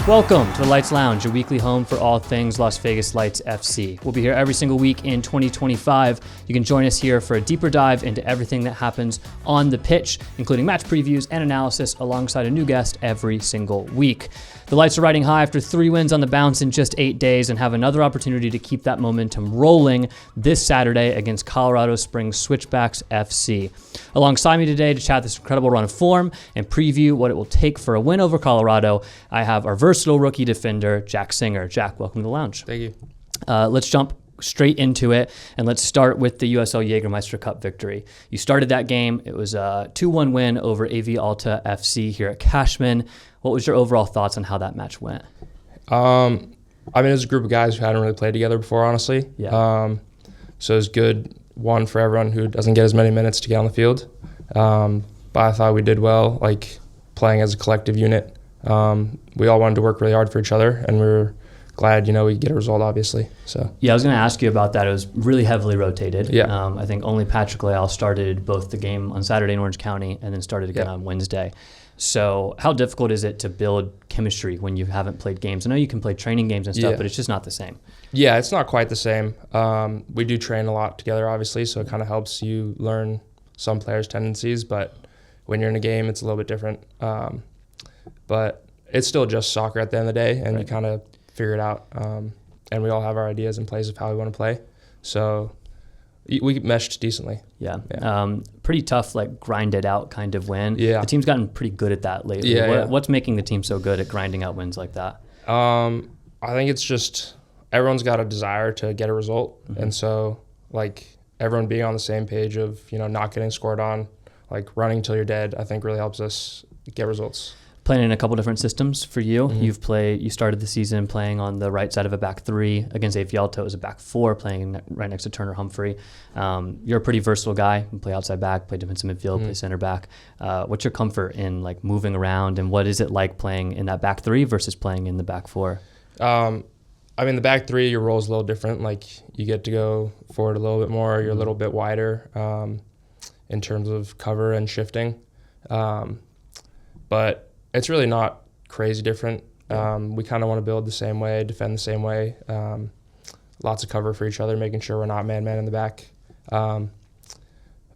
Welcome to the Lights Lounge, your weekly home for all things Las Vegas Lights FC. We'll be here every single week in 2025. You can join us here for a deeper dive into everything that happens on the pitch, including match previews and analysis alongside a new guest every single week. The Lights are riding high after 3 wins on the bounce in just 8 days and have another opportunity to keep that momentum rolling this Saturday against Colorado Springs Switchbacks FC. Alongside me today to chat this incredible run of form and preview what it will take for a win over Colorado, I have our versatile rookie defender, Jack Singer. Jack, welcome to the lounge. Thank you. Let's jump straight into it, and let's start with the USL Jägermeister Cup victory. You started that game. It was a 2-1 win over AV Alta FC here at Cashman. What was your overall thoughts on how that match went? It was a group of guys who hadn't really played together before, honestly. Yeah. So it was good, one, for everyone who doesn't get as many minutes to get on the field. But I thought we did well, like playing as a collective unit. We all wanted to work really hard for each other, and we were glad, we get a result, obviously. So yeah, I was going to ask you about that. It was really heavily rotated. Yeah. I think only Patrick Leal started both the game on Saturday in Orange County and then started again on Wednesday. So how difficult is it to build chemistry when you haven't played games? I know you can play training games and stuff, but it's just not the same. Yeah, it's not quite the same. We do train a lot together, obviously, so it kind of helps you learn some players' tendencies, but when you're in a game, it's a little bit different. But it's still just soccer at the end of the day, and you kind of figure it out. And we all have our ideas and plays of how we want to play. So we meshed decently. Yeah. Pretty tough, grind it out kind of win. Yeah. The team's gotten pretty good at that lately. What's making the team so good at grinding out wins like that? I think it's just everyone's got a desire to get a result. Mm-hmm. And so, everyone being on the same page of, not getting scored on, running till you're dead, I think really helps us get results. Playing in a couple different systems for you. Mm-hmm. You started the season playing on the right side of a back 3 against AV Alta. It was a back 4 playing right next to Turner Humphrey. You're a pretty versatile guy. You play outside back, play defensive midfield, play center back. What's your comfort in moving around, and what is it like playing in that back 3 versus playing in the back 4? The back 3, your role is a little different. You get to go forward a little bit more. You're a little bit wider in terms of cover and shifting. But it's really not crazy different. We kind of want to build the same way, defend the same way. Lots of cover for each other, making sure we're not man-man in the back. But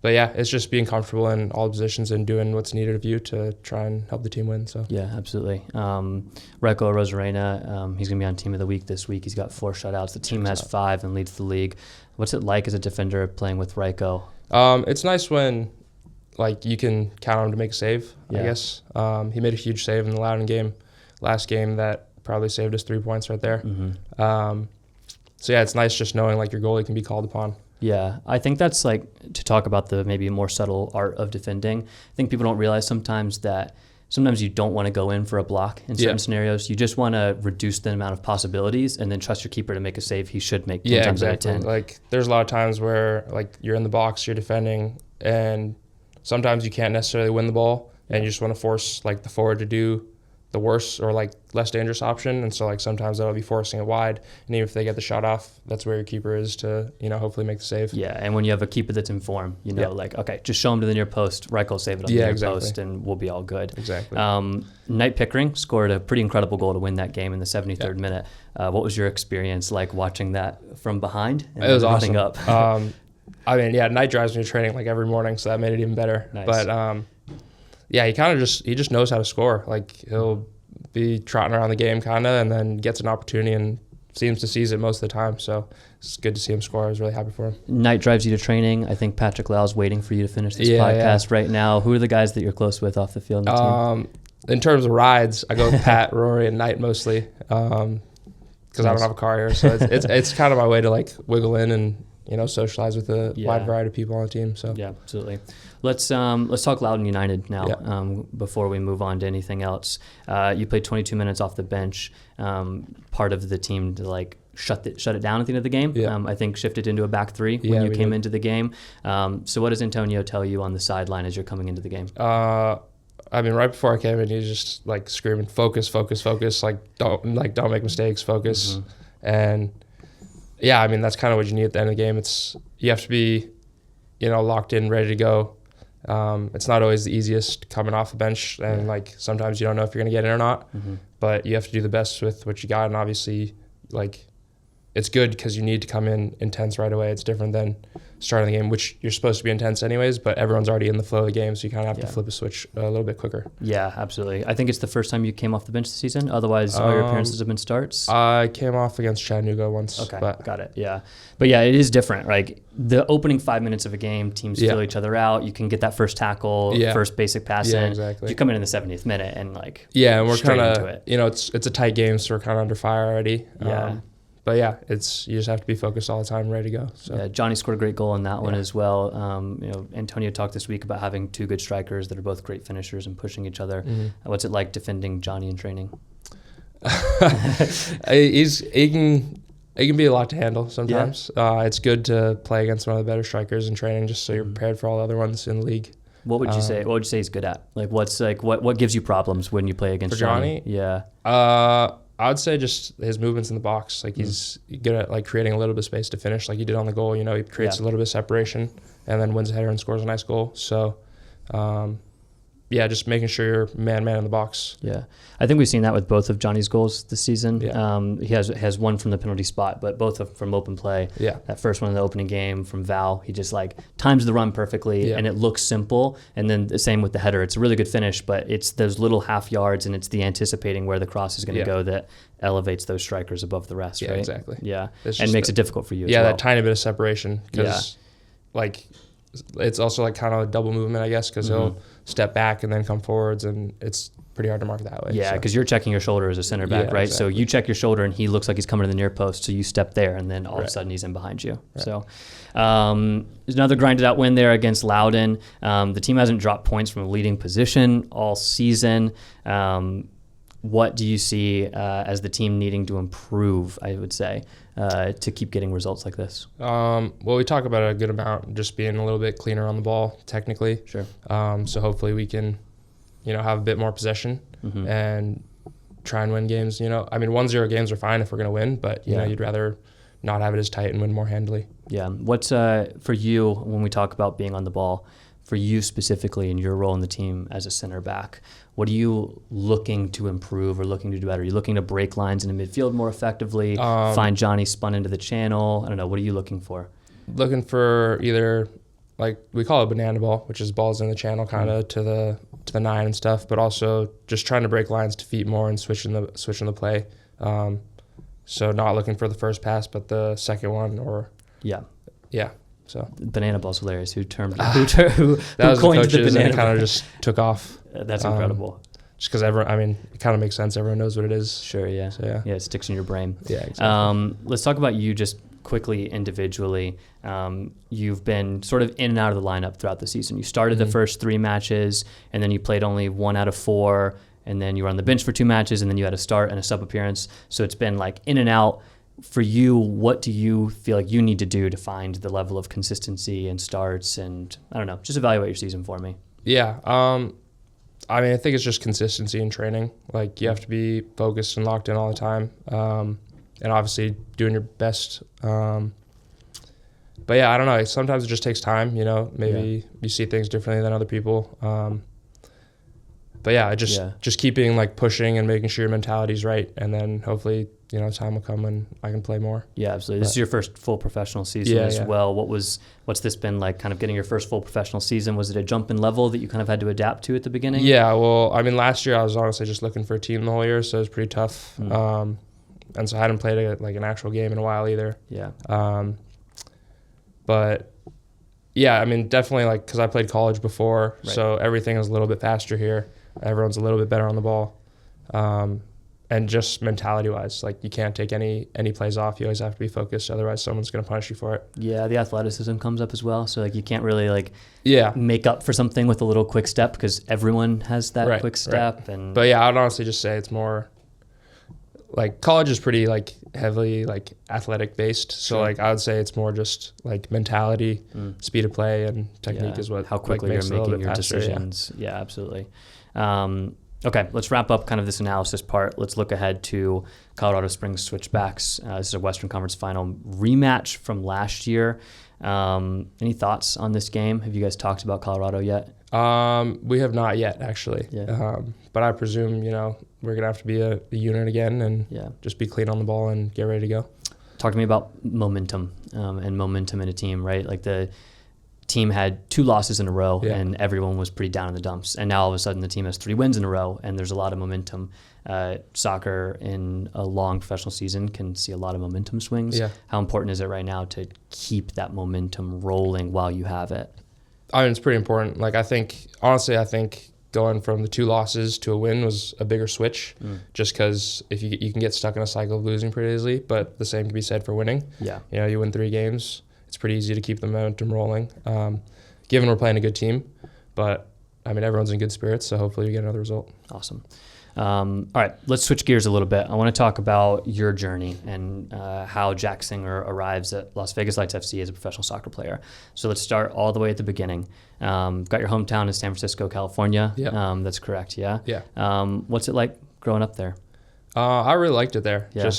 yeah, it's just being comfortable in all positions and doing what's needed of you to try and help the team win. So yeah, absolutely. Reco Rosarena, he's going to be on Team of the Week this week. He's got 4 shutouts. The team has 5 and leads the league. What's it like as a defender playing with Reco? It's nice when you can count on him to make a save, I guess. He made a huge save in the Loudoun game, last game, that probably saved us 3 points right there. Mm-hmm. So yeah, it's nice just knowing your goalie can be called upon. Yeah, I think that's to talk about the maybe more subtle art of defending. I think people don't realize sometimes you don't want to go in for a block in certain scenarios. You just want to reduce the amount of possibilities and then trust your keeper to make a save he should make 10 times out of 10. There's a lot of times where you're in the box, you're defending, and sometimes you can't necessarily win the ball, and you just want to force the forward to do the worse or less dangerous option. And so sometimes that'll be forcing it wide, and even if they get the shot off, that's where your keeper is to hopefully make the save. Yeah, and when you have a keeper that's in form, okay, just show him to the near post, Reich will save it on the near post, and we'll be all good. Exactly. Knight Pickering scored a pretty incredible goal to win that game in the 73rd minute. What was your experience like watching that from behind? And it was awesome. Up? Knight drives me to training every morning, so that made it even better. Nice. But he just knows how to score. He'll be trotting around the game and then gets an opportunity and seems to seize it most of the time. So it's good to see him score. I was really happy for him. Knight drives you to training. I think Patrick Leal is waiting for you to finish this podcast right now. Who are the guys that you're close with off the field in the team? In terms of rides, I go with Pat, Rory, and Knight mostly because I don't have a car here. So it's kind of my way to wiggle in and socialize with a wide variety of people on the team. So yeah, absolutely. Let's talk Loudoun United now. Yeah. Before we move on to anything else, you played 22 minutes off the bench. Part of the team to shut it down at the end of the game. Yeah. I think shifted into a back 3 when you came into the game. So what does Antonio tell you on the sideline as you're coming into the game? Right before I came in, he was just screaming, "Focus, focus, focus! Don't make mistakes. Focus." Mm-hmm. And yeah, that's kind of what you need at the end of the game. You have to be, locked in, ready to go. It's not always the easiest coming off the bench, and like sometimes you don't know if you're gonna get in or not. But you have to do the best with what you got, and obviously, like, it's good because you need to come in intense right away. It's different than starting the game, which you're supposed to be intense anyways, but everyone's already in the flow of the game, so you kind of have to flip a switch a little bit quicker. Yeah, absolutely. I think it's the first time you came off the bench this season. Otherwise, all your appearances have been starts. I came off against Chattanooga once. Okay, got it. Yeah. But yeah, it is different. Like the opening 5 minutes of a game, teams fill each other out. You can get that first tackle, first basic pass in. Exactly. You come in the 70th minute and like and we're kind into of, it. It's a tight game, so we're kind of under fire already. Yeah. But yeah, you just have to be focused all the time, ready to go. So. Yeah, Johnny scored a great goal in that one as well. Antonio talked this week about having two good strikers that are both great finishers and pushing each other. What's it like defending Johnny in training? He can be a lot to handle sometimes. It's good to play against one of the better strikers in training, just so you're prepared for all the other ones in the league. What would you say? What would you say he's good at? Like, what gives you problems when you play against Johnny? Yeah. I would say just his movements in the box. Like he's good at like creating a little bit of space to finish, like he did on the goal. He creates a little bit of separation and then wins a header and scores a nice goal. So, just making sure you're man in the box. Yeah, I think we've seen that with both of Johnny's goals this season. Yeah. He has one from the penalty spot, but both from open play. Yeah. That first one in the opening game from Val, he just like times the run perfectly, and it looks simple. And then the same with the header. It's a really good finish, but it's those little half yards, and it's the anticipating where the cross is going to go that elevates those strikers above the rest. Yeah, right? Exactly. Yeah, and makes it difficult for you. as well. That tiny bit of separation because, like, it's also like kind of a double movement, I guess, because he'll step back and then come forwards, and it's pretty hard to mark that way. Yeah, because you're checking your shoulder as a center back, right? Exactly. So you check your shoulder, and he looks like he's coming to the near post, so you step there, and then all of a sudden he's in behind you. Right. So there's another grinded out win there against Loudoun. The team hasn't dropped points from a leading position all season. What do you see as the team needing to improve, I would say, to keep getting results like this? Well, we talk about it a good amount, just being a little bit cleaner on the ball technically. Sure. So hopefully we can, have a bit more possession and try and win games. 1-0 games are fine if we're going to win, but you'd rather not have it as tight and win more handily. Yeah. What's for you when we talk about being on the ball? For you specifically in your role in the team as a center back, what are you looking to improve or looking to do better? Are you looking to break lines in the midfield more effectively, find Johnny spun into the channel? I don't know. What are you looking for? Looking for either, like we call it banana ball, which is balls in the channel kind of to the 9 and stuff, but also just trying to break lines to feet more and switching the play. So not looking for the first pass, but the second one or So banana ball's hilarious. Who coined that was the coaches, the banana? And it kind of just took off. That's incredible. Just because it kind of makes sense. Everyone knows what it is. Sure. Yeah. So, yeah. It sticks in your brain. Yeah. Exactly. Let's talk about you just quickly individually. You've been sort of in and out of the lineup throughout the season. You started the first 3 matches, and then you played only 1 out of 4, and then you were on the bench for 2 matches, and then you had a start and a sub appearance. So it's been like in and out. For you, what do you feel like you need to do to find the level of consistency and starts, and I don't know, just evaluate your season for me. Yeah. I think it's just consistency in training. Like you have to be focused and locked in all the time. And obviously doing your best. But yeah, I don't know. Sometimes it just takes time, maybe you see things differently than other people. But yeah, just keeping like pushing and making sure your mentality's right. And then hopefully, time will come when I can play more. Yeah, absolutely. This is your first full professional season as well. What's this been like, kind of getting your first full professional season? Was it a jump in level that you kind of had to adapt to at the beginning? Yeah, well, last year I was honestly just looking for a team the whole year, so it was pretty tough. And so I hadn't played an actual game in a while either. Yeah. But yeah, definitely because I played college before, so everything is a little bit faster here. Everyone's a little bit better on the ball. And just mentality-wise, you can't take any plays off. You always have to be focused, otherwise someone's going to punish you for it. Yeah, the athleticism comes up as well. So you can't really make up for something with a little quick step because everyone has that quick step. Right. But yeah, I'd honestly just say it's more college is pretty heavily athletic based. So I would say it's more just mentality, speed of play, and technique is what how quickly makes you're making your faster, decisions. Yeah, absolutely. Okay, let's wrap up kind of this analysis part. Let's look ahead to Colorado Springs Switchbacks. This is a Western Conference Final rematch from last year. Any thoughts on this game? Have you guys talked about Colorado yet? We have not yet, actually. Yeah. But I presume, we're going to have to be a unit again and just be clean on the ball and get ready to go. Talk to me about momentum and momentum in a team, right? Like the team had 2 losses in a row and everyone was pretty down in the dumps. And now all of a sudden the team has 3 wins in a row and there's a lot of momentum. Soccer in a long professional season can see a lot of momentum swings. Yeah. How important is it right now to keep that momentum rolling while you have it? I mean, it's pretty important. Like, I think going from the 2 losses to a win was a bigger switch just because if you can get stuck in a cycle of losing pretty easily, but the same can be said for winning. Yeah. You win 3 games. It's pretty easy to keep the momentum rolling, given we're playing a good team. But, I mean, everyone's in good spirits, so hopefully we get another result. Awesome. All right, let's switch gears a little bit. I want to talk about your journey and how Jack Singer arrives at Las Vegas Lights FC as a professional soccer player. So let's start all the way at the beginning. Got your hometown in San Francisco, California. Yeah. That's correct, yeah? Yeah. What's it like growing up there? I really liked it there. Yeah.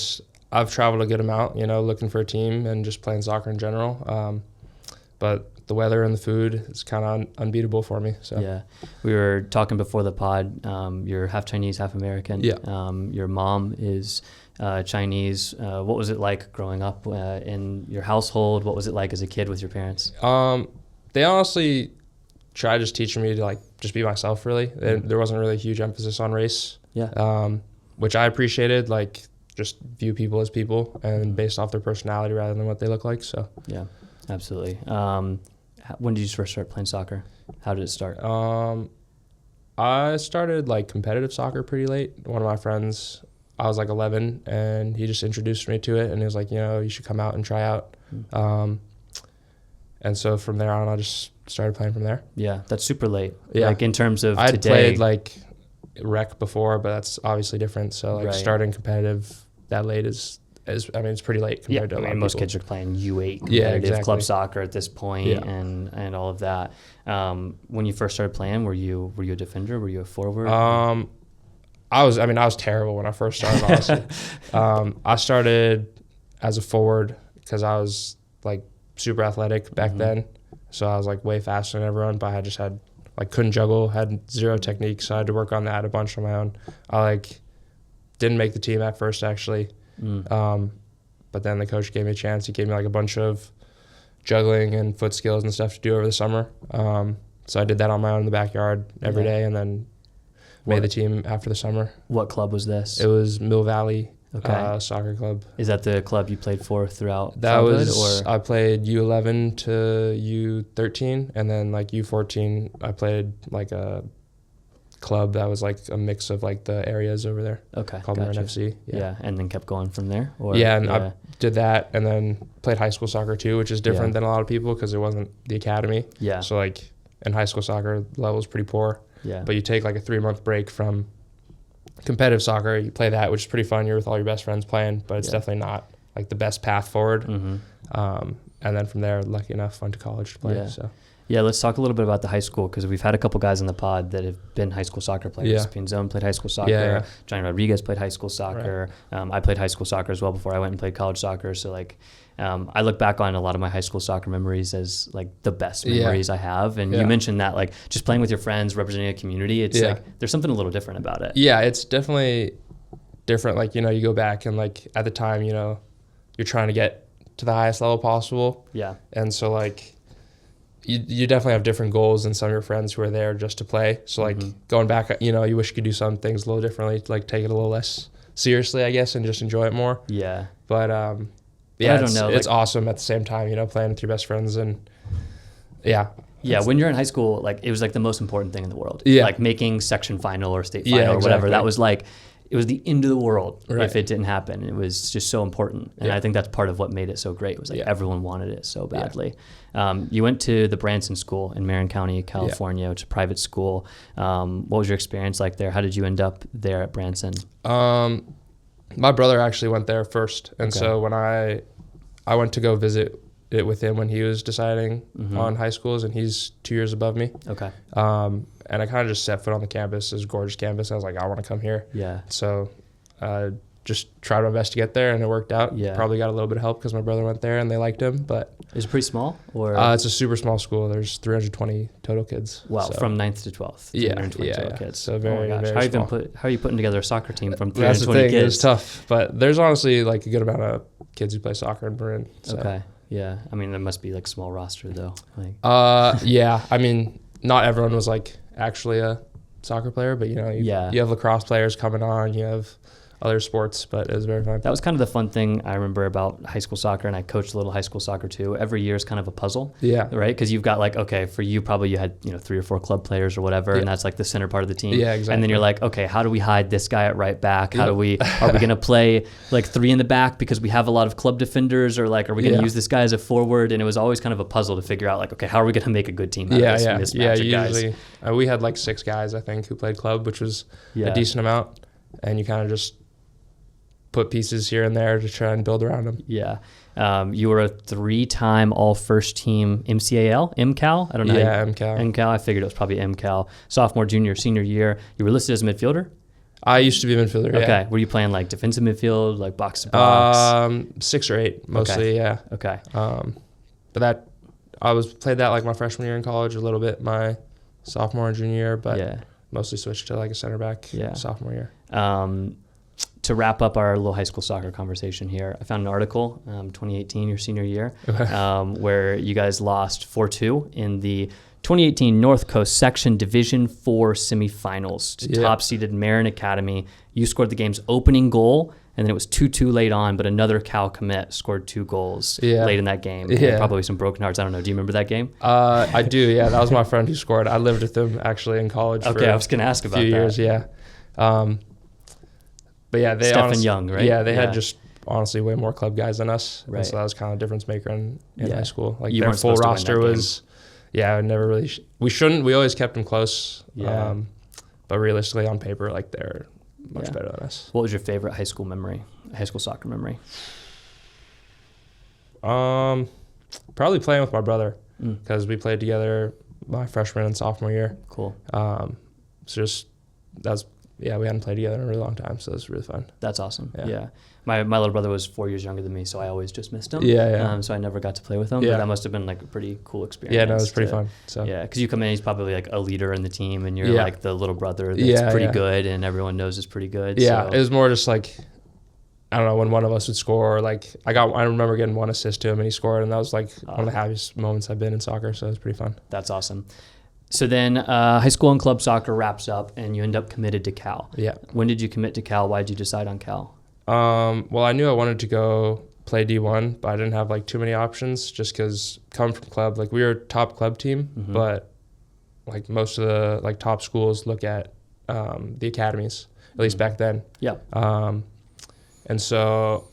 I've traveled a good amount, looking for a team and just playing soccer in general. But the weather and the food is kind of unbeatable for me. So yeah, we were talking before the pod. You're half Chinese, half American. Yeah. Your mom is Chinese. What was it like growing up in your household? What was it like as a kid with your parents? They honestly tried just teaching me to just be myself. Really, there wasn't really a huge emphasis on race. Yeah. Which I appreciated. Just view people as people and based off their personality rather than what they look like. So yeah, absolutely. When did you first start playing soccer? How did it start? I started competitive soccer pretty late. One of my friends, I was 11, and he just introduced me to it, and he was like, you should come out and try out. And so from there on, I just started playing from there. Yeah, that's super late. Yeah. In terms of I'd today. played rec before, but that's obviously different. So Right. starting competitive that late is it's pretty late compared to a lot of most people. kids are playing U8 competitive exactly. club soccer at this point, Yeah. and all of that. When you first started playing, were you a defender? Were you a forward? I was terrible when I first started, honestly. I started as a forward because I was super athletic back then. So I was way faster than everyone, but I just had couldn't juggle, had zero technique, so I had to work on that a bunch on my own. I didn't make the team at first actually. But then the coach gave me a chance. He gave me a bunch of juggling and foot skills and stuff to do over the summer. So I did that on my own in the backyard every day, and then made the team after the summer. What club was this? It was Mill Valley Soccer Club. Is that the club you played for throughout That childhood, was, or? I played U11 to U13, and then U14 I played a club that was a mix of the areas over there. Okay, called gotcha. FC. Yeah, and then kept going from there? Or, I did that, and then played high school soccer too, which is different than a lot of people because it wasn't the academy. Yeah. So in high school soccer, the level is pretty poor. Yeah. But you take a 3-month break from competitive soccer, you play that, which is pretty fun. You're with all your best friends playing, but it's definitely not the best path forward. And then from there, lucky enough, went to college to play. Yeah. So. Yeah, let's talk a little bit about the high school, because we've had a couple guys on the pod that have been high school soccer players. Yeah. Pinzon played high school soccer. Yeah. Johnny Rodriguez played high school soccer. Right. I played high school soccer as well before I went and played college soccer. So I look back on a lot of my high school soccer memories as the best memories I have. And you mentioned that just playing with your friends, representing a community, it's there's something a little different about it. Yeah, it's definitely different. You go back and at the time, you're trying to get to the highest level possible. Yeah. And so you definitely have different goals than some of your friends who are there just to play. So going back, you wish you could do some things a little differently, take it a little less seriously, I guess, and just enjoy it more. Yeah. But I don't know. It's awesome at the same time, playing with your best friends and yeah. Yeah, when you're in high school, it was the most important thing in the world. Yeah. Making section final or state final or whatever. That was it was the end of the world if it didn't happen. It was just so important. And I think that's part of what made it so great. It was everyone wanted it so badly. Yeah. You went to the Branson School in Marin County, California, which is a private school. What was your experience like there? How did you end up there at Branson? My brother actually went there first. And so when I went to go visit it with him when he was deciding on high schools, and he's 2 years above me. Okay. and I kind of just set foot on the campus. It was a gorgeous campus. I was like, I want to come here. Yeah. So just tried my best to get there, and it worked out. Yeah. Probably got a little bit of help because my brother went there and they liked him. But is it pretty small? Or it's a super small school. There's 320 total kids. Wow, so. from 9th to 12th. Yeah, 320 total yeah. kids. So very, oh my gosh. very small. How are you putting together a soccer team from 320 That's the thing. kids? It's tough, but there's honestly like a good amount of kids who play soccer in Marin. So. Okay. Yeah. I mean, there must be like small roster though. Like. Yeah. I mean, not everyone was like actually a soccer player, but you have lacrosse players coming on. You have other sports, but it was very fun. That was kind of the fun thing I remember about high school soccer, and I coached a little high school soccer too. Every year is kind of a puzzle, right? Because you've got like, okay, for you probably you had 3 or 4 club players or whatever, and that's like the center part of the team. Yeah, exactly. And then you're like, okay, how do we hide this guy at right back? Are we going to play like 3 in the back because we have a lot of club defenders, or like, are we going to use this guy as a forward? And it was always kind of a puzzle to figure out like, okay, how are we going to make a good team out of this mismatch of guys? Usually we had like 6 guys I think who played club, which was a decent amount, and you kind of just put pieces here and there to try and build around them. Yeah. You were a 3-time all first team MCAL? I don't know. Yeah, MCAL. I figured it was probably MCAL. Sophomore, junior, senior year. You were listed as a midfielder? I used to be a midfielder, Okay. Were you playing like defensive midfield, like box to box? 6 or 8 mostly, yeah. Okay. But that I played that like my freshman year in college, a little bit my sophomore and junior year, but mostly switched to like a center back sophomore year. To wrap up our little high school soccer conversation here, I found an article, 2018, your senior year, where you guys lost 4-2 in the 2018 North Coast Section Division 4 semifinals to top-seeded Marin Academy. You scored the game's opening goal, and then it was 2-2 late on, but another Cal commit scored 2 goals late in that game. Probably some broken hearts. I don't know. Do you remember that game? I do, yeah. That was my friend who scored. I lived with him actually in college for I was going to ask about a few years, But yeah, Stephen Young, right? Yeah, they had just honestly way more club guys than us. Right. And so that was kind of a difference maker in high school. Like you their full roster was, I never really, we always kept them close. Yeah. But realistically on paper, like they're much better than us. What was your favorite high school soccer memory? Probably playing with my brother because we played together my freshman and sophomore year. Cool. We hadn't played together in a really long time, so it was really fun. That's awesome. Yeah. My little brother was 4 years younger than me, so I always just missed him. So I never got to play with him, but that must have been like a pretty cool experience. Yeah, no, it was pretty fun. So. Yeah, because you come in, he's probably like a leader in the team, and you're like the little brother that's pretty good, and everyone knows is pretty good. Yeah, so. It was more just like, I don't know, when one of us would score, like I remember getting 1 assist to him, and he scored, and that was like one of the happiest moments I've been in soccer, so it was pretty fun. That's awesome. So then high school and club soccer wraps up, and you end up committed to Cal. Yeah. When did you commit to Cal? Why did you decide on Cal? Well, I knew I wanted to go play D1, but I didn't have like too many options just because coming from club, like we were a top club team, but like most of the like top schools look at the academies, at least back then. Yeah. And so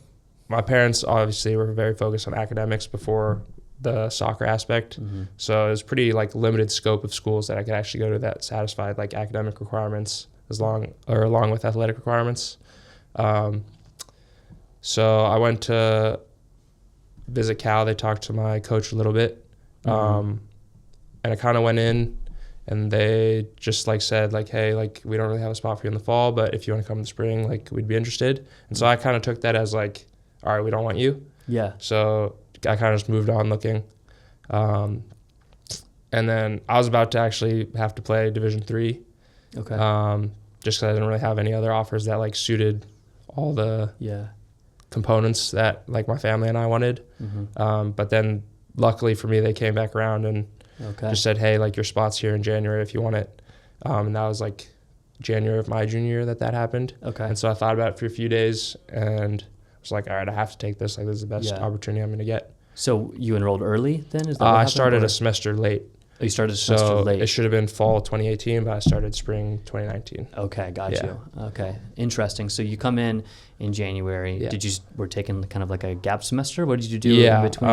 my parents obviously were very focused on academics before the soccer aspect. So it was pretty like limited scope of schools that I could actually go to that satisfied like academic requirements along with athletic requirements. So I went to visit Cal. They talked to my coach a little bit. And I kind of went in and they just like said like, hey, like we don't really have a spot for you in the fall, but if you want to come in the spring, like we'd be interested. And so I kind of took that as like, all right, we don't want you. Yeah. So I kind of just moved on looking. And then I was about to actually have to play Division 3. Okay. Just because I didn't really have any other offers that like suited all the components that like my family and I wanted. But then luckily for me, they came back around and just said, hey, like your spot's here in January if you want it. And that was like January of my junior year that happened. Okay. And so I thought about it for a few days and was like, all right, I have to take this. Like, this is the best opportunity I'm going to get. So you enrolled early then? Is that I started a semester late. Oh, you started a semester late. It should have been fall 2018, but I started spring 2019. Okay, got you. Okay, interesting. So you come in January. Yeah. Were taking kind of like a gap semester? What did you do in between?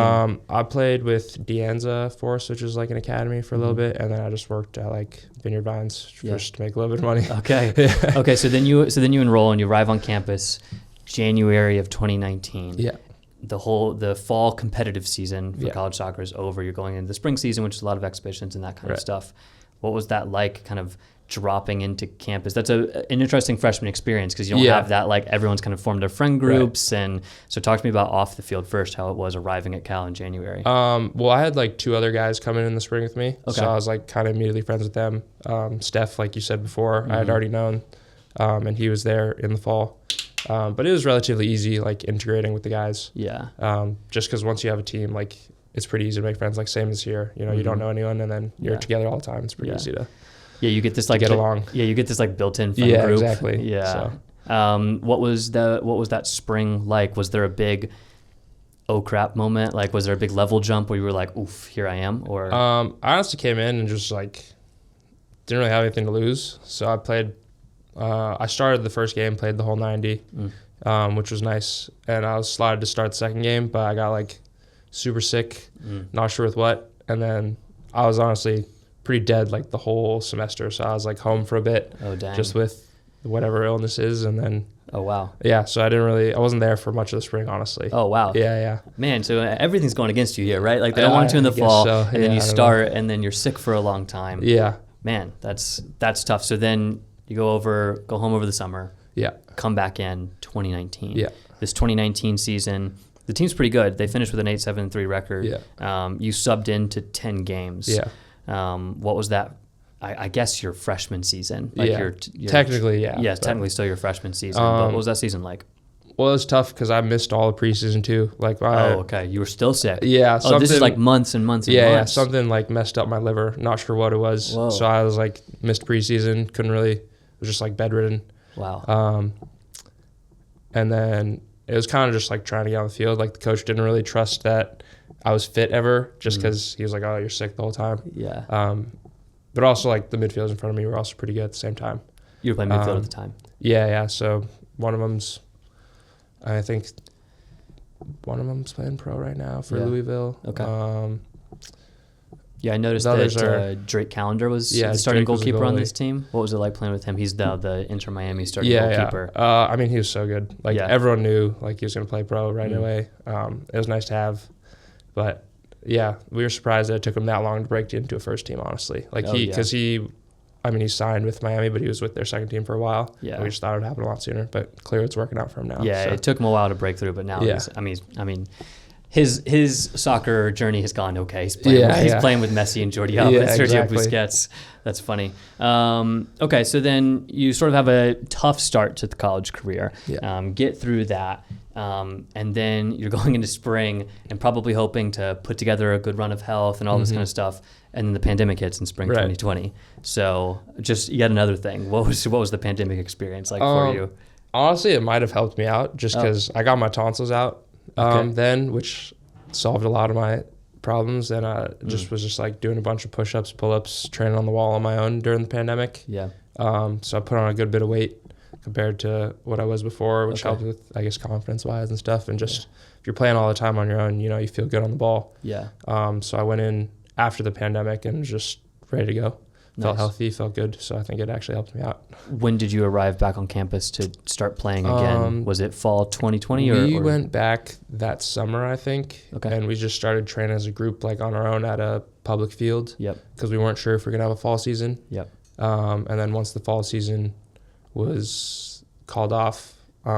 I played with Deanza Force, which is like an academy for a little bit, and then I just worked at like Vineyard Vines just to make a little bit of money. Okay. Okay, so then you enroll and you arrive on campus January of 2019. Yeah. The fall competitive season for college soccer is over. You're going into the spring season, which is a lot of exhibitions and that kind of stuff. What was that like, kind of dropping into campus? That's an interesting freshman experience because you don't have that, like everyone's kind of formed their friend groups. Right. And so talk to me about off the field first, how it was arriving at Cal in January. Well, I had like 2 other guys come in the spring with me. Okay. So I was like kind of immediately friends with them. Steph, like you said before, I had already known, and he was there in the fall. But it was relatively easy, like integrating with the guys. Yeah. Just because once you have a team, like it's pretty easy to make friends, like same as here. You know, you don't know anyone and then you're together all the time. It's pretty easy to you get this like get along. Yeah, you get this like built-in friend group. Exactly. Yeah. So. What was that spring like? Was there a big oh crap moment? Like was there a big level jump where you were like, oof, here I am? Or I honestly came in and just like didn't really have anything to lose. So I played I started the first game, played the whole 90, which was nice. And I was slotted to start the second game, but I got like super sick, not sure with what. And then I was honestly pretty dead like the whole semester. So I was like home for a bit, just with whatever illness is. And then, so I wasn't there for much of the spring, honestly. Oh, wow. Yeah. Man, so everything's going against you here, right? Like they don't want you in the fall, and then you start, and then you're sick for a long time. Yeah. Man, that's tough. So then you go home over the summer. Yeah. Come back in 2019. Yeah. This 2019 season, the team's pretty good. They finished with an 8-7-3 record. Yeah. You subbed into 10 games. Yeah. What was that? I guess your freshman season. Like your technically, yeah. Yes, technically still your freshman season. But what was that season like? Well, it was tough because I missed all the preseason too. Like, okay. You were still sick. Yeah. Oh, this is like months and months and months. Yeah, something like messed up my liver. Not sure what it was. Whoa. So I was like missed preseason. Was just like bedridden. Wow. And then it was kind of just like trying to get on the field. Like the coach didn't really trust that I was fit ever, just because he was like, "Oh, you're sick the whole time." Yeah. But also like the midfielders in front of me were also pretty good at the same time. You were playing midfield at the time. Yeah. So one of them's, I think, playing pro right now for Louisville. Okay. Yeah, I noticed that Drake Callender was the starting goalkeeper on this team. What was it like playing with him? He's the Inter Miami starting goalkeeper. Yeah. I mean, he was so good. Like everyone knew like he was going to play pro right away. It was nice to have. But yeah, we were surprised that it took him that long to break into a first team, honestly. Like he signed with Miami, but he was with their second team for a while. Yeah. We just thought it would happen a lot sooner, but clearly it's working out for him now. Yeah, it took him a while to break through, but now his soccer journey has gone okay. He's playing with Messi and Jordi Alba and Sergio Busquets. That's funny. Okay, so then you sort of have a tough start to the college career. Yeah. Get through that. And then you're going into spring and probably hoping to put together a good run of health and all this kind of stuff. And then the pandemic hits in spring 2020. So just yet another thing. What was the pandemic experience like for you? Honestly, it might have helped me out just because I got my tonsils out then, which solved a lot of my problems. And I was like doing a bunch of push-ups, pull-ups, training on the wall on my own during the pandemic. Yeah. So I put on a good bit of weight compared to what I was before, which helped with, I guess, confidence-wise and stuff. And just if you're playing all the time on your own, you know, you feel good on the ball. Yeah. So I went in after the pandemic and was just ready to go. Felt healthy, felt good. So I think it actually helped me out. When did you arrive back on campus to start playing again? Was it fall 2020? We went back that summer, I think. Okay. And we just started training as a group, like on our own at a public field. Yep. Because we weren't sure if we were going to have a fall season. Yep. And then once the fall season was called off,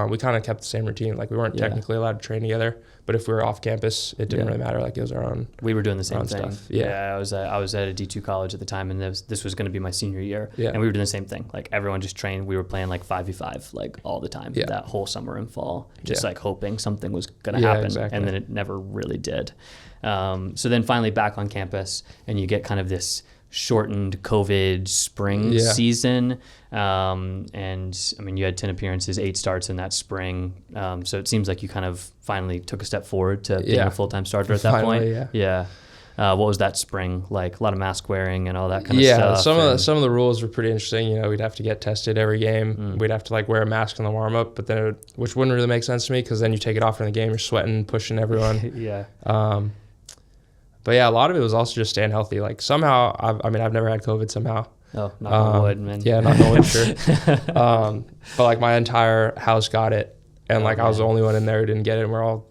we kind of kept the same routine. Like we weren't technically allowed to train together, but if we were off campus, it didn't really matter. Like it was our own. We were doing the same thing. Stuff. Yeah. I was at a D2 college at the time, and this was going to be my senior year. Yeah. And we were doing the same thing. Like everyone just trained. We were playing like 5v5 like all the time. Yeah. That whole summer and fall, just like hoping something was going to happen, exactly. And then it never really did. So then finally back on campus, and you get kind of this shortened COVID spring season. And I mean, you had 10 appearances, 8 starts in that spring. So it seems like you kind of finally took a step forward to being a full-time starter at that point. Yeah. What was that spring like? A lot of mask wearing and all that kind of stuff. Yeah, some of the rules were pretty interesting. You know, we'd have to get tested every game. We'd have to like wear a mask in the warm-up, but then which wouldn't really make sense to me because then you take it off in the game, you're sweating, pushing everyone. Yeah. But yeah, a lot of it was also just staying healthy. Like somehow, I've never had COVID somehow. Oh, knock on wood, man. Yeah, knock on wood, sure. But like my entire house got it. And like I was the only one in there who didn't get it. And we're all,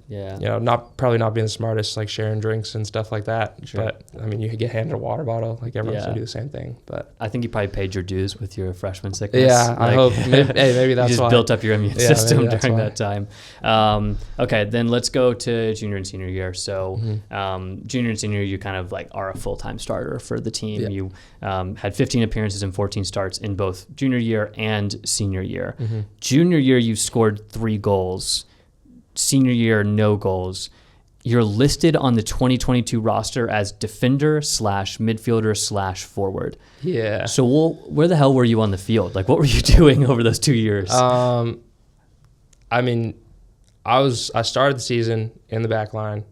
probably not being the smartest, like sharing drinks and stuff like that. Sure. But I mean, you could get handed a water bottle. Like everyone's gonna do the same thing. But I think you probably paid your dues with your freshman sickness. Yeah, like, I hope. Maybe that's you just why. built up your immune system during that time. Okay, then let's go to junior and senior year. So junior and senior, you kind of like are a full-time starter for the team. Yeah. You had 15 appearances and 14 starts in both junior year and senior year. Junior year, you scored 3 goals. Senior year, no goals. You're listed on the 2022 roster as defender/midfielder/forward. Yeah. So where the hell were you on the field? Like, what were you doing over those 2 years? I mean, I started the season in the back line,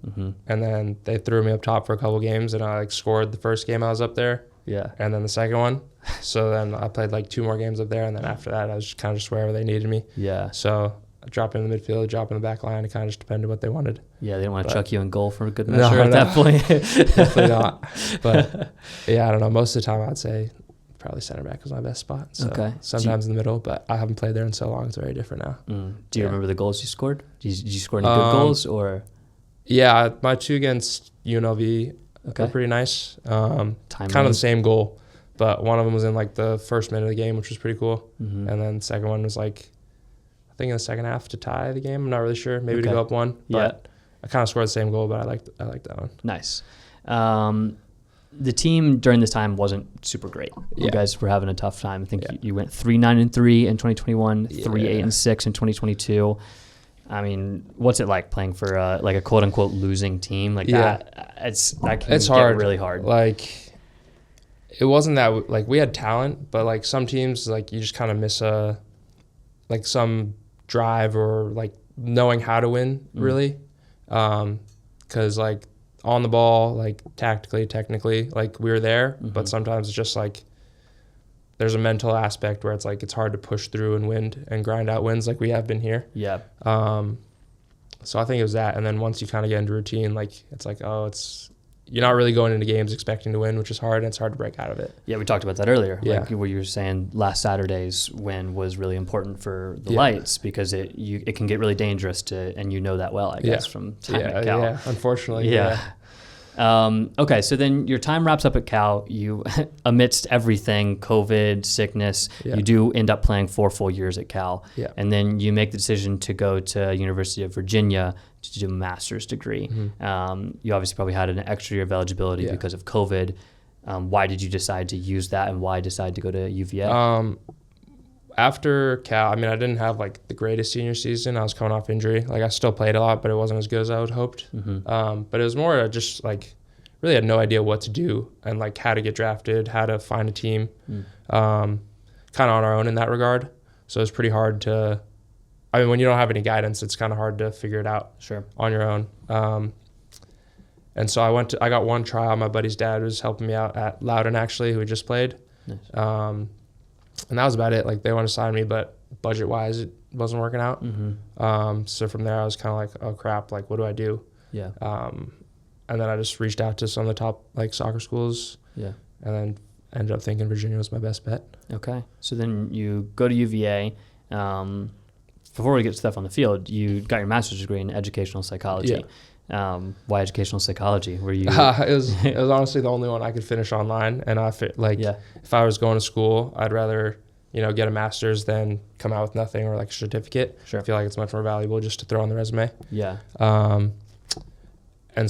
and then they threw me up top for a couple games, and I like scored the first game I was up there. Yeah. And then the second one. So then I played like 2 more games up there, and then after that, I was kind of just wherever they needed me. Yeah. So I dropped in the midfield, drop in the back line. It kind of just depended what they wanted. Yeah, they didn't want to chuck you in goal for a good measure at that point. Definitely not. But yeah, I don't know. Most of the time, I'd say probably center back was my best spot. So sometimes in the middle, but I haven't played there in so long. It's very different now. Do you remember the goals you scored? Did you score any good goals or? Yeah, my 2 against UNLV were pretty nice. Kind of the same goal, but one of them was in like the first minute of the game, which was pretty cool. And then the second one was like, I think in the second half to tie the game. I'm not really sure. Maybe to go up 1. But I kind of scored the same goal, but I liked that one. Nice. The team during this time wasn't super great. You guys were having a tough time. I think you went 3-9-3 in 2021, 3-8-6 in 2022. I mean, what's it like playing for like a quote unquote losing team like that? It's hard. Really hard. Like it wasn't that like we had talent, but like some teams like you just kind of miss like some drive or like knowing how to win really. Cause like on the ball, like tactically, technically, like we were there, but sometimes it's just like there's a mental aspect where it's like it's hard to push through and win and grind out wins like we have been here. Yeah. So I think it was that, and then once you kind of get into routine, like it's like you're not really going into games expecting to win, which is hard, and it's hard to break out of it. Yeah, we talked about that earlier. Yeah. Like what you were saying, last Saturday's win was really important for the Lights because it can get really dangerous and you know that well, I guess, from time at Cal. Yeah, unfortunately. Yeah. Okay, so then your time wraps up at Cal. You, amidst everything, COVID, sickness, you do end up playing 4 full years at Cal. Yeah. And then you make the decision to go to University of Virginia to do a master's degree. You obviously probably had an extra year of eligibility because of COVID. Why did you decide to use that, and why decide to go to UVA? After Cal, I mean, I didn't have like the greatest senior season. I was coming off injury. Like I still played a lot, but it wasn't as good as I would hoped. But it was more just like really had no idea what to do and like how to get drafted, how to find a team, kind of on our own in that regard. So it's pretty hard to, I mean, when you don't have any guidance, it's kind of hard to figure it out on your own. And so I got one trial. My buddy's dad was helping me out at Loudoun, actually, who had just played. Nice. And that was about it. Like they wanted to sign me, but budget-wise, it wasn't working out. So from there, I was kind of like, oh crap, like what do I do? Yeah. And then I just reached out to some of the top like soccer schools. Yeah. And then ended up thinking Virginia was my best bet. Okay. So then you go to UVA. Before we get to stuff on the field, you got your master's degree in educational psychology. Yeah. Why educational psychology? Were you? It was honestly the only one I could finish online, and if I was going to school, I'd rather get a master's than come out with nothing or like a certificate. Sure. I feel like it's much more valuable just to throw on the resume. Yeah. And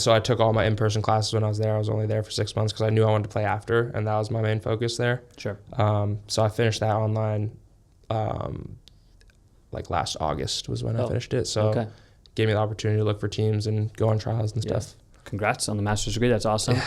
so I took all my in-person classes when I was there. I was only there for 6 months because I knew I wanted to play after, and that was my main focus there. Sure. So I finished that online, like last August was when I finished it. So. Gave me the opportunity to look for teams and go on trials and stuff. Congrats on the master's degree. That's awesome.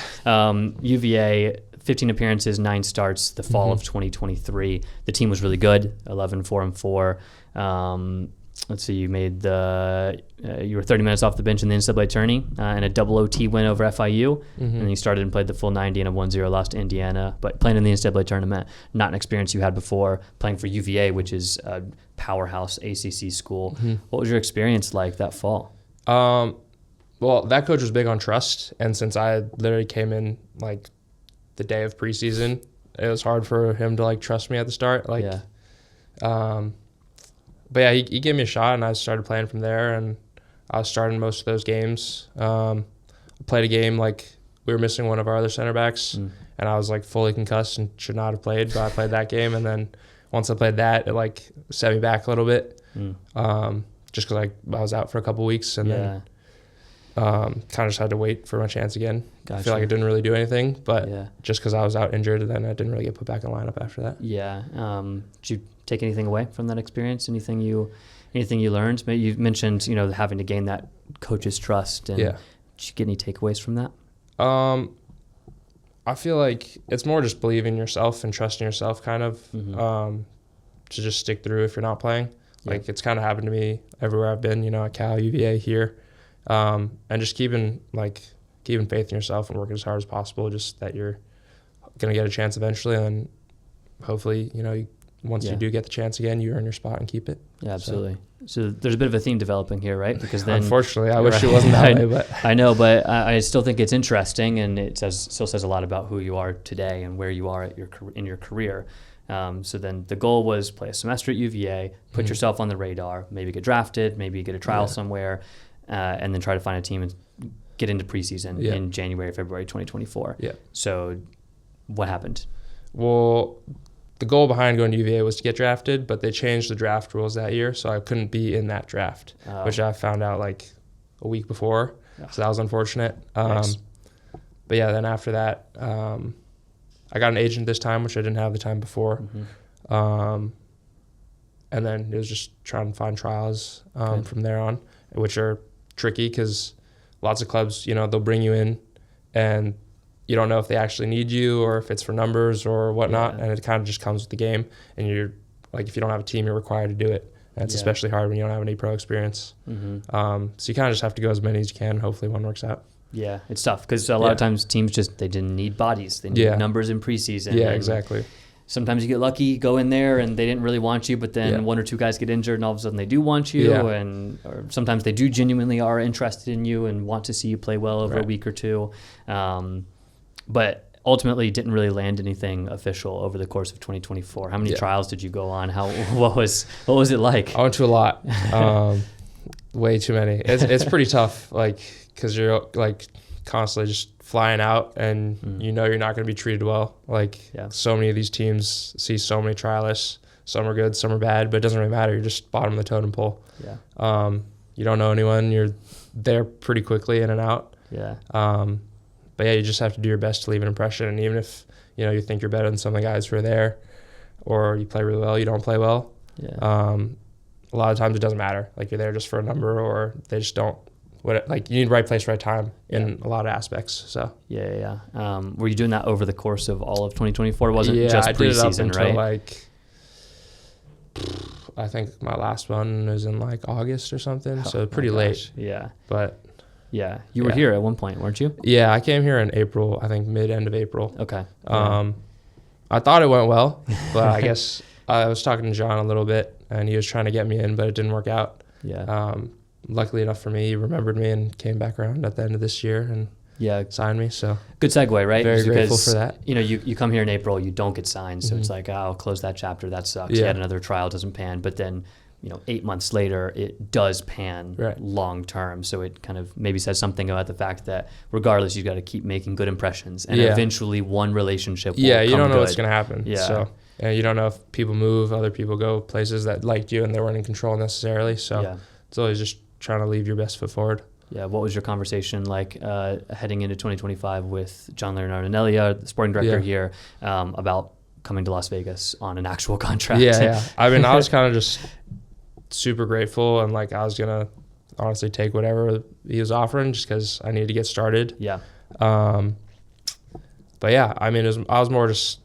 UVA, 15 appearances, 9 starts, the fall of 2023. The team was really good, 11-4-4. Let's see, you made you were 30 minutes off the bench in the NCAA tourney and a double OT win over FIU. And then you started and played the full 90 and a 1-0 loss to Indiana. But playing in the NCAA tournament, not an experience you had before. Playing for UVA, which is a powerhouse ACC school. What was your experience like that fall? Well, that coach was big on trust. And since I literally came in like the day of preseason, it was hard for him to like trust me at the start. but yeah, he gave me a shot, and I started playing from there, and I was starting most of those games. I played a game like we were missing one of our other center backs, and I was like fully concussed and should not have played, but I played that game, and then once I played that, it like set me back a little bit, just because I was out for a couple weeks, and then kind of just had to wait for my chance again. Gotcha. I feel like I didn't really do anything, but just because I was out injured, then I didn't really get put back in the lineup after that. Yeah. Did you take anything away from that experience? Anything you learned? Maybe you mentioned, having to gain that coach's trust. And did you get any takeaways from that? I feel like it's more just believing in yourself and trusting yourself, kind of, to just stick through if you're not playing. Like it's kind of happened to me everywhere I've been, at Cal, UVA, here, and just keeping faith in yourself and working as hard as possible, just that you're gonna get a chance eventually, and then hopefully, once you do get the chance again, you earn your spot and keep it. Yeah, absolutely. So there's a bit of a theme developing here, right? Because then, unfortunately, I wish it wasn't that way, but I know, but I still think it's interesting, and it still says a lot about who you are today and where you are in your career. So then the goal was play a semester at UVA, put yourself on the radar, maybe get drafted, maybe get a trial somewhere, and then try to find a team and get into preseason in January, February 2024. Yeah. So what happened? Well, the goal behind going to UVA was to get drafted, but they changed the draft rules that year, so I couldn't be in that draft, which I found out like a week before. So that was unfortunate. Nice. But yeah, then after that, I got an agent this time, which I didn't have the time before. And then it was just trying to find trials from there on, which are tricky because lots of clubs, they'll bring you in and you don't know if they actually need you or if it's for numbers or whatnot. And it kind of just comes with the game. And you're like, if you don't have a team, you're required to do it. And it's especially hard when you don't have any pro experience. So you kind of just have to go as many as you can. Hopefully one works out. Yeah, it's tough because a lot of times teams they didn't need bodies. They need numbers in preseason. Yeah, exactly. Sometimes you get lucky, go in there, and they didn't really want you, but then one or two guys get injured, and all of a sudden they do want you, or sometimes they do genuinely are interested in you and want to see you play well over a week or two. But ultimately didn't really land anything official over the course of 2024. How many trials did you go on? What was it like? I went to a lot. Way too many. It's pretty tough, because you're constantly just flying out, and you're not going to be treated well. So many of these teams see so many trialists. Some are good, some are bad, but it doesn't really matter. You're just bottom of the totem pole. Yeah. You don't know anyone. You're there pretty quickly, in and out. Yeah. But yeah, you just have to do your best to leave an impression. And even if you think you're better than some of the guys who are there, or you play really well, you don't play well. Yeah. A lot of times it doesn't matter. You're there just for a number, or they just don't. You need right place, right time in a lot of aspects. So yeah. Were you doing that over the course of all of 2024? It wasn't just preseason, I did it up until right? I think my last one was in August or something. So pretty late. Yeah. But yeah, you were here at one point, weren't you? Yeah, I came here in April. I think end of April. Okay. I thought it went well, but I guess I was talking to John a little bit, and he was trying to get me in, but it didn't work out. Yeah. Luckily enough for me, he remembered me and came back around at the end of this year and signed me. So good segue, right? Very grateful for that. You come here in April, you don't get signed, so it's I'll close that chapter. That sucks. You had another trial, doesn't pan, but then 8 months later, it does pan long term. So it kind of maybe says something about the fact that regardless, you've got to keep making good impressions, and eventually one relationship will come you don't know good. What's going to happen. Yeah. So you don't know if people move, other people go places that liked you and they weren't in control necessarily. So it's always just trying to leave your best foot forward. Yeah. What was your conversation like heading into 2025 with John Leonardinelli, the sporting director here, about coming to Las Vegas on an actual contract? Yeah. I mean, I was kind of just super grateful, and I was gonna honestly take whatever he was offering just because I needed to get started. Yeah. But yeah, I mean, I was more just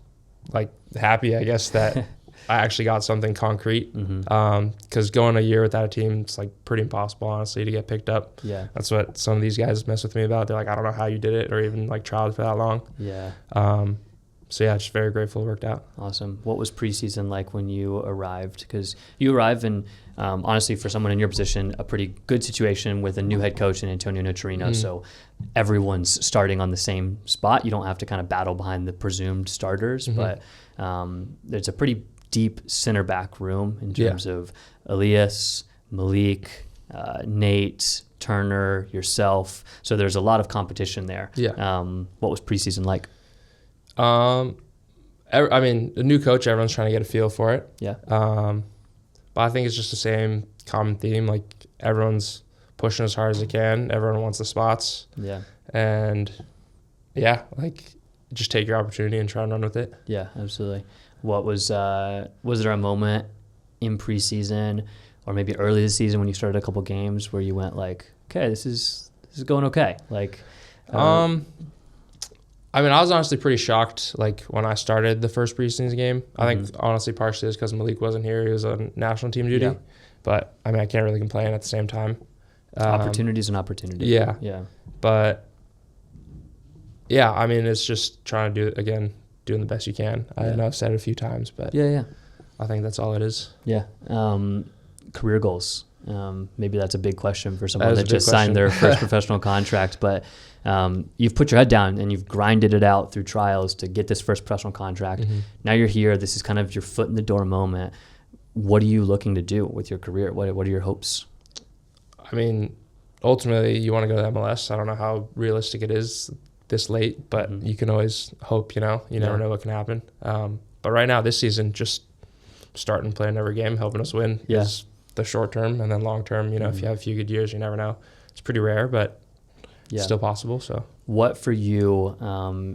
happy, I guess, that I actually got something concrete. Because going a year without a team, it's pretty impossible, honestly, to get picked up. Yeah. That's what some of these guys mess with me about. They're I don't know how you did it, or even trialed for that long. Yeah. So yeah, just very grateful it worked out. Awesome. What was preseason like when you arrived? Because you arrived in, honestly, for someone in your position, a pretty good situation with a new head coach in Antonio Nocerino. So everyone's starting on the same spot. You don't have to kind of battle behind the presumed starters, but it's a pretty deep center back room in terms of Elias, Malik, Nate, Turner, yourself. So there's a lot of competition there. Yeah. What was preseason like? I mean, a new coach, everyone's trying to get a feel for it. Yeah. But I think it's just the same common theme. Like, everyone's pushing as hard as they can. Everyone wants the spots. Yeah. And, yeah, like, just take your opportunity and try and run with it. Yeah, absolutely. What was there a moment in preseason or maybe early this season when you started a couple games where you went like, okay, this is going okay? Like, I mean, I was honestly pretty shocked, like, when I started the first preseason game. I think, honestly, partially is because Malik wasn't here. He was on national team duty. Yeah. But, I mean, I can't really complain at the same time. Opportunity is an opportunity. Yeah. Yeah. But, yeah, I mean, it's just trying to doing the best you can. I know I've said it a few times, but Yeah. I think that's all it is. Yeah. Career goals. Maybe that's a big question for someone that just question. signed their first professional contract, but you've put your head down and you've grinded it out through trials to get this first professional contract. Now you're here. This is kind of your foot in the door moment. What are you looking to do with your career? What are your hopes? I mean, ultimately, you want to go to MLS. I don't know how realistic it is this late, but you can always hope, you never know what can happen. But right now, this season, just starting playing every game, helping us win is the short term, and then long term, if you have a few good years, you never know. It's pretty rare, but it's still possible. So, what for you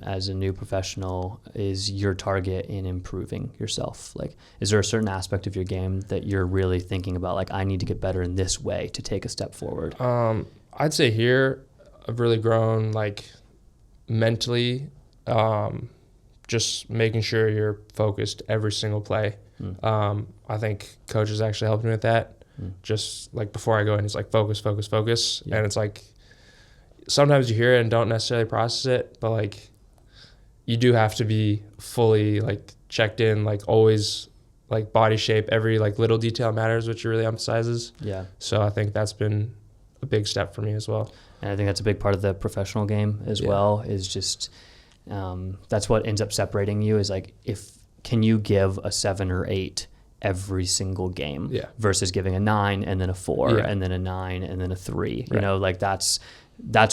as a new professional is your target in improving yourself? Like, is there a certain aspect of your game that you're really thinking about? Like, I need to get better in this way to take a step forward. I'd say here I've really grown, like, mentally, just making sure you're focused every single play. I think coach has actually helped me with that. Just like before I go in, he's like, focus. And it's like, sometimes you hear it and don't necessarily process it, but like, you do have to be fully like checked in, like always, like body shape, every like little detail matters, which he really emphasizes. Yeah. So I think that's been a big step for me as well. And I think that's a big part of the professional game as well, is just that's what ends up separating you, is like, can you give a 7 or 8 every single game versus giving a 9 and then a 4 and then a 9 and then a 3. You know, like that's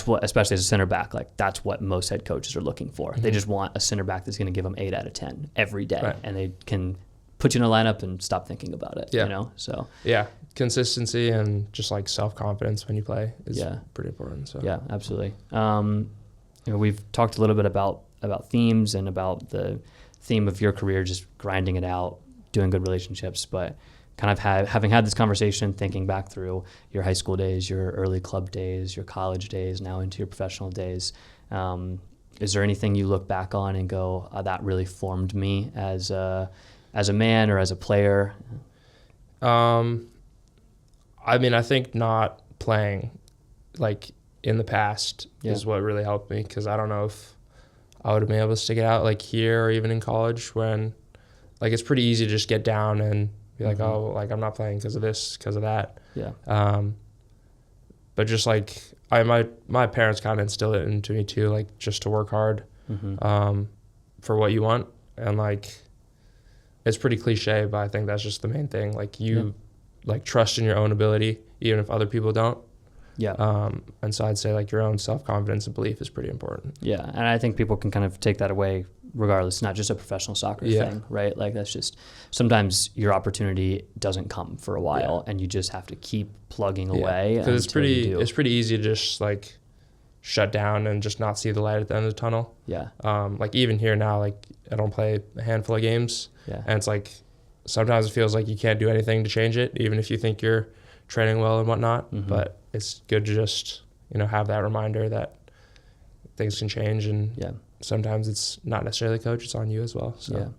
what, especially as a center back, like that's what most head coaches are looking for. They just want a center back that's going to give them 8 out of 10 every day, and they can put you in a lineup and stop thinking about it. So consistency and just like self-confidence when you play is pretty important. So absolutely. We've talked a little bit about themes and about the theme of your career, just grinding it out, doing good relationships, but kind of having had this conversation, thinking back through your high school days, your early club days, your college days, now into your professional days. Is there anything you look back on and go, that really formed me as a man or as a player? I mean, I think not playing like in the past is what really helped me, because I don't know if I would have been able to stick it out like here or even in college, when like it's pretty easy to just get down and be like, oh, like I'm not playing because of this, because of that. But just like my parents kind of instilled it into me too, like just to work hard for what you want. And like, it's pretty cliche, but I think that's just the main thing. Like you like trust in your own ability, even if other people don't. And so I'd say like your own self-confidence and belief is pretty important. And I think people can kind of take that away regardless. It's not just a professional soccer thing, right? Like that's just, sometimes your opportunity doesn't come for a while and you just have to keep plugging away. Because it's pretty easy to just like shut down and just not see the light at the end of the tunnel. Like even here now, like I don't play a handful of games and it's like, sometimes it feels like you can't do anything to change it, even if you think you're training well and whatnot. But it's good to just, have that reminder that things can change, and sometimes it's not necessarily the coach, it's on you as well. So.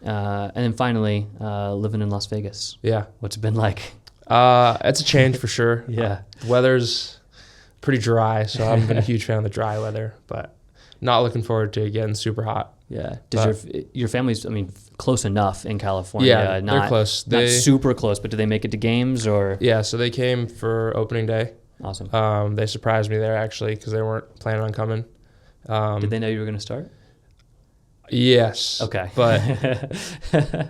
And then finally, living in Las Vegas. What's it been like? It's a change for sure. The weather's pretty dry, so I haven't been a huge fan of the dry weather, but not looking forward to it getting super hot. Does your family's, close enough in California? They're close. Not super close, but do they make it to games or? So they came for opening day. Awesome. They surprised me there actually, because they weren't planning on coming. Did they know you were going to start? Yes. Okay. But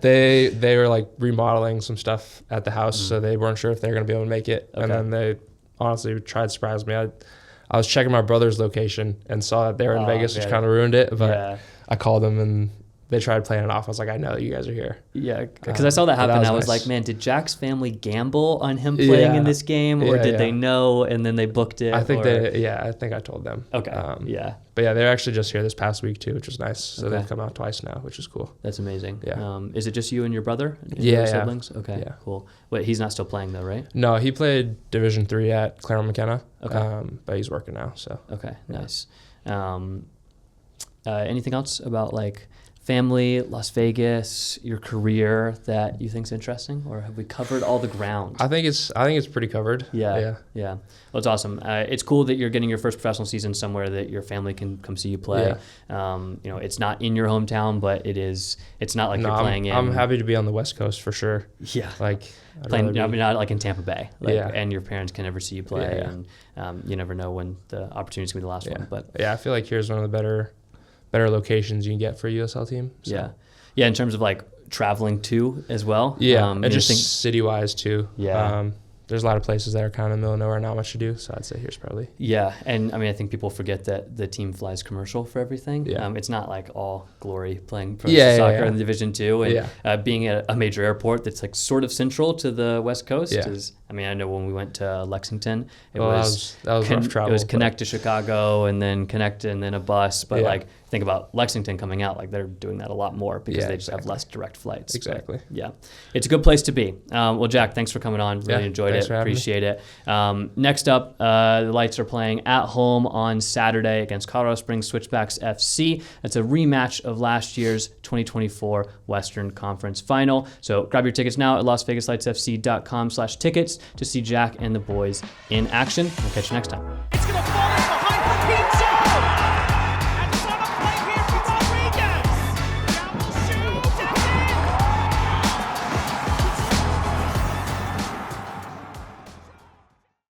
they were like remodeling some stuff at the house, so they weren't sure if they were going to be able to make it. Okay. And then they honestly tried to surprise me. I was checking my brother's location and saw that they were in Vegas, which kind of ruined it. But I called them and they tried playing it off. I was like, I know you guys are here. Yeah, because I saw that happen. I was nice. like, man, did Jack's family gamble on him playing in this game, or did they know and then they booked it? I think I think I told them. Okay. But yeah, they're actually just here this past week too, which was nice. So they've come out twice now, which is cool. That's amazing. Yeah. Is it just you and your brother? Yeah. Siblings? Okay. Yeah. Cool. Wait, he's not still playing though, right? No, he played Division III at Claremont McKenna. Okay. But he's working now. So. Okay. Nice. Anything else about like family, Las Vegas, your career that you think's interesting, or have we covered all the ground? I think it's pretty covered. Yeah. Well, it's awesome. It's cool that you're getting your first professional season somewhere that your family can come see you play. It's not in your hometown, but it's not like you're playing in. I'm happy to be on the West Coast for sure. Yeah. Like playing, not like in Tampa Bay. And your parents can never see you play, and you never know when the opportunity's gonna be the last one. But I feel like here's one of the better locations you can get for a USL team. So. Yeah. In terms of like traveling to as well. And just city wise too. Yeah. There's a lot of places that are kind of in the middle of nowhere, not much to do. So I'd say here's probably. Yeah, and I mean I think people forget that the team flies commercial for everything. Yeah. It's not like all glory playing pro soccer in Division II, and being at a major airport that's like sort of central to the West Coast is. I mean, I know when we went to Lexington, it was rough travel. It was connect to Chicago and then connect and then a bus. But like think about Lexington coming out, like they're doing that a lot more because they just have less direct flights. Exactly. But, it's a good place to be. Well, Jack, thanks for coming on. Really enjoyed it. Appreciate it. Next up, the Lights are playing at home on Saturday against Colorado Springs Switchbacks FC. It's a rematch of last year's 2024 Western Conference Final. So grab your tickets now at LasVegasLightsFC.com/tickets to see Jack and the boys in action. We'll catch you next time. It's going to fall in behind for Pizza!